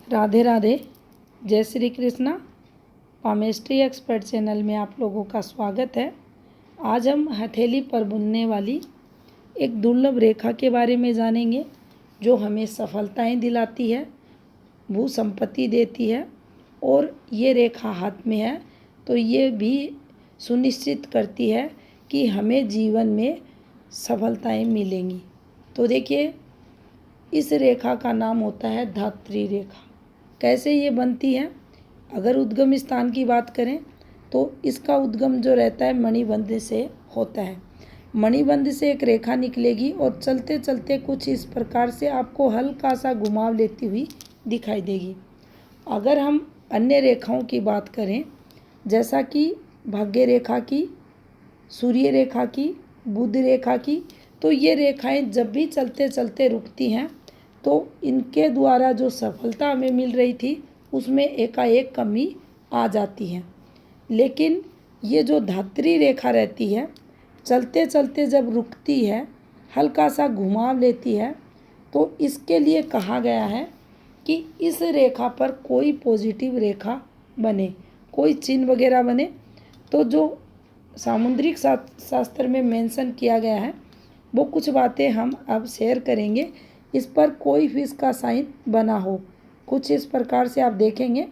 राधे राधे, जय Shri Krishna. Palmistry expert channel में आप लोगों का स्वागत है। आज हम हथेली पर बुनने वाली एक दुर्लभ रेखा के बारे में जानेंगे जो हमें सफलताएं दिलाती है, भू संपत्ति देती है। और ये रेखा हाथ में है तो ये भी सुनिश्चित करती है कि हमें जीवन में सफलताएं मिलेंगी। तो देखिए, इस रेखा का नाम होता है धात्री रेखा। कैसे ये बनती है? अगर उद्गम स्थान की बात करें तो इसका उद्गम जो रहता है मणिबंध से होता है। मणिबंध से एक रेखा निकलेगी और चलते चलते कुछ इस प्रकार से आपको हल्का सा घुमाव लेती हुई दिखाई देगी। अगर हम अन्य रेखाओं की बात करें, जैसा कि भाग्य रेखा की, सूर्य रेखा की, बुध रेखा की, तो ये रेखाएं जब भी चलते चलते रुकती हैं तो इनके द्वारा जो सफलता हमें मिल रही थी उसमें एकाएक कमी आ जाती है। लेकिन ये जो धात्री रेखा रहती है, चलते चलते जब रुकती है, हल्का सा घुमाव लेती है, तो इसके लिए कहा गया है कि इस रेखा पर कोई पॉजिटिव रेखा बने, कोई चिन्ह वगैरह बने। तो जो सामुद्रिक शास्त्र में मेंशन किया गया है वो कुछ बातें हम अब शेयर करेंगे। इस पर कोई फिश का साइन बना हो, कुछ इस प्रकार से आप देखेंगे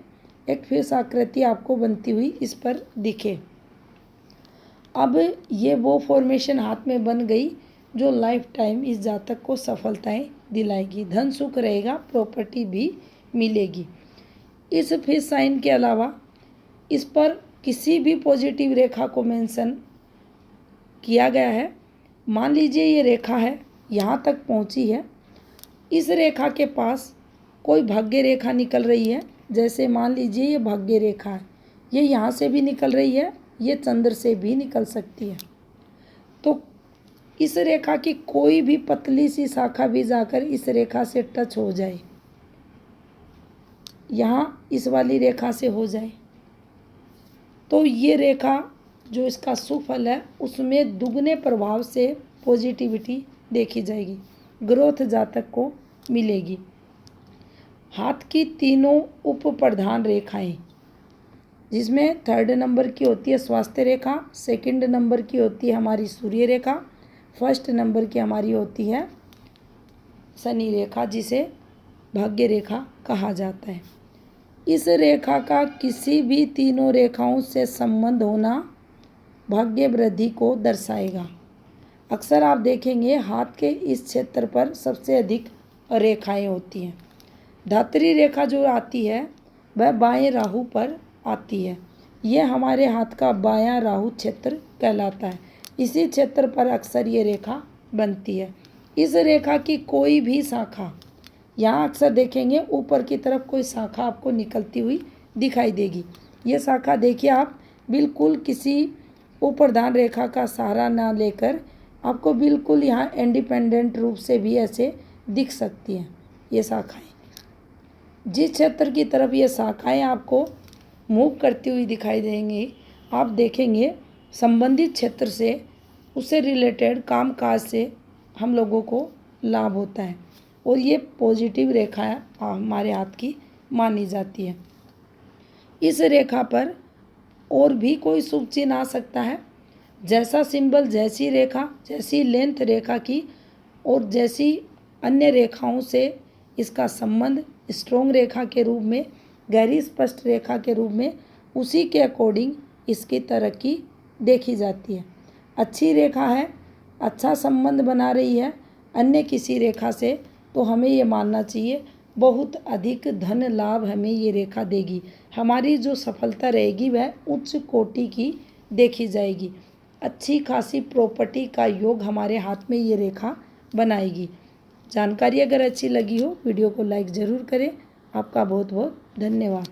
एक फिश आकृति आपको बनती हुई इस पर दिखे। अब ये वो फॉर्मेशन हाथ में बन गई जो लाइफ टाइम इस जातक को सफलताएं दिलाएगी, धन सुख रहेगा, प्रॉपर्टी भी मिलेगी। इस फिश साइन के अलावा इस पर किसी भी पॉजिटिव रेखा को मेंशन किया गया है। मान लीजिए ये रेखा है, यहाँ तक पहुँची है, इस रेखा के पास कोई भाग्य रेखा निकल रही है। जैसे मान लीजिए ये भाग्य रेखा है, ये यहाँ से भी निकल रही है, ये चंद्र से भी निकल सकती है। तो इस रेखा की कोई भी पतली सी शाखा भी जाकर इस रेखा से टच हो जाए, यहाँ इस वाली रेखा से हो जाए, तो ये रेखा जो इसका सुफल है उसमें दुगने प्रभाव से पॉजिटिविटी देखी जाएगी, ग्रोथ जातक को मिलेगी। हाथ की तीनों उप प्रधान रेखाएं, जिसमें 3rd नंबर की होती है स्वास्थ्य रेखा, 2nd नंबर की होती है हमारी सूर्य रेखा, 1st नंबर की हमारी होती है शनि रेखा, जिसे भाग्य रेखा कहा जाता है। इस रेखा का किसी भी तीनों रेखाओं से संबंध होना भाग्य वृद्धि को दर्शाएगा। अक्सर आप देखेंगे हाथ के इस क्षेत्र पर सबसे अधिक रेखाएं होती हैं। धात्री रेखा जो आती है वह बाएं राहु पर आती है। यह हमारे हाथ का बायां राहु क्षेत्र कहलाता है। इसी क्षेत्र पर अक्सर ये रेखा बनती है। इस रेखा की कोई भी शाखा, यहाँ अक्सर देखेंगे ऊपर की तरफ कोई शाखा आपको निकलती हुई दिखाई देगी। ये शाखा देखिए, आप बिल्कुल किसी उप्रधान रेखा का सहारा ना लेकर आपको बिल्कुल यहाँ इंडिपेंडेंट रूप से भी ऐसे दिख सकती हैं ये शाखाएं। जिस क्षेत्र की तरफ ये शाखाएं आपको मूव करती हुई दिखाई देंगी, आप देखेंगे संबंधित क्षेत्र से, उससे रिलेटेड काम काज से हम लोगों को लाभ होता है और ये पॉजिटिव रेखा हमारे हाथ की मानी जाती है। इस रेखा पर और भी कोई शुभ चिन्ह आ सकता है। जैसा सिंबल, जैसी रेखा, जैसी लेंथ रेखा की और जैसी अन्य रेखाओं से इसका संबंध स्ट्रोंग रेखा के रूप में, गहरी स्पष्ट रेखा के रूप में, उसी के अकॉर्डिंग इसकी तरक्की देखी जाती है। अच्छी रेखा है, अच्छा संबंध बना रही है अन्य किसी रेखा से, तो हमें ये मानना चाहिए बहुत अधिक धन लाभ हमें ये रेखा देगी। हमारी जो सफलता रहेगी वह उच्च कोटि की देखी जाएगी। अच्छी खासी प्रॉपर्टी का योग हमारे हाथ में ये रेखा बनाएगी। जानकारी अगर अच्छी लगी हो, वीडियो को लाइक ज़रूर करें। आपका बहुत बहुत धन्यवाद।